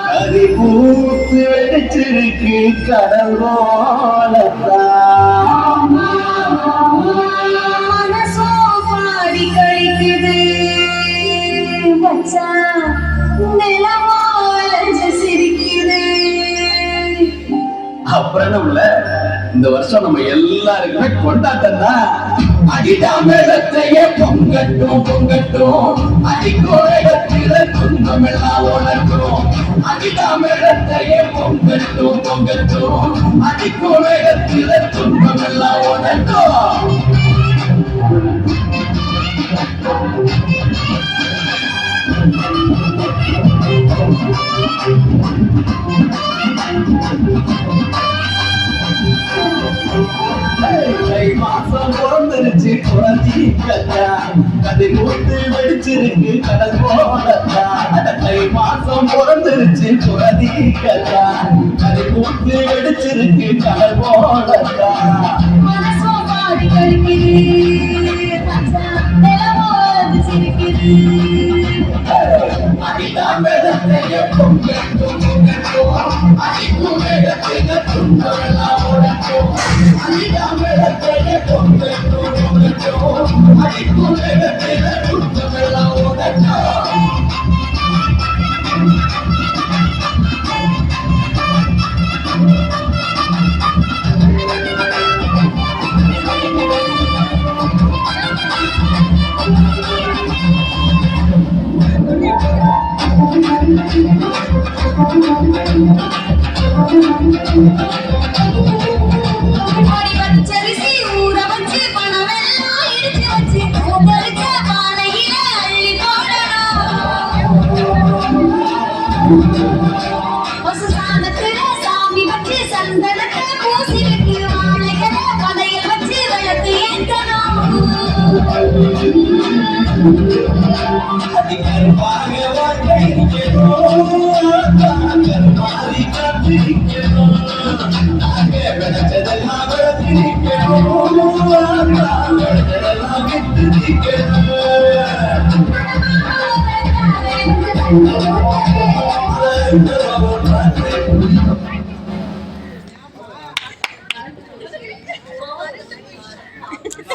கரிபூத்து வெடிச்சிருக்கு கடல் போலத்தான் மனசோ பாடி கழிக்குது மச்சான் நிலமோ விளைஞ்சு சிரிக்குது. அப்புறம் இந்த வருஷம் நம்ம எல்லாருக்குமே கொண்டாட்டம் தான். அடிதாமத்தையே பொங்கட்டும் பொங்கட்டும் அடிக்கோடத்தில துன்பம் எல்லாம் உணர்த்தும். அடிதாமத்தையே பொங்கட்டும் பொங்கட்டும் அடிக்கோடத்தில துன்பம் எல்லாம் உணர்த்தும். மாசம் பிறந்துருச்சு குழந்தை கத்தா கதை மூத்து வெடிச்சிருக்கு கடல் போலத்தா. மாசம் பிறந்துருச்சு குழந்தை கத்தா கதை மூத்து வெடிச்சிருக்கு கடல் போலத்தா. மனசோ பாடி கழிக்குது மச்சான் நிலமோ விளைஞ்சு சிரிக்குது. அடிதாமத்தையே பொங்கட்டும் பொங்கட்டும் அடிக்கோடத்தில துன்பம் எல்லாம் உணர்த்தும். அடிதாமத்தையே பொங்கட்டும் பொங்கட்டும் அடிக்கோடத்தில துன்பம் எல்லாம் உணர்த்தும். ஆடி பச்சரிசி ஊற வச்சு பணமெல்லாம் இடிச்சு வச்சு உதறிச்ச பானையில அள்ளி போடணும். பசு சாணத்துல சாமி வச்சு சந்தனத்தை பூசி விட்டு வாழைகளை பதையில் வச்சு விளக்கு ஏற்றணும்.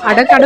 அடக்கட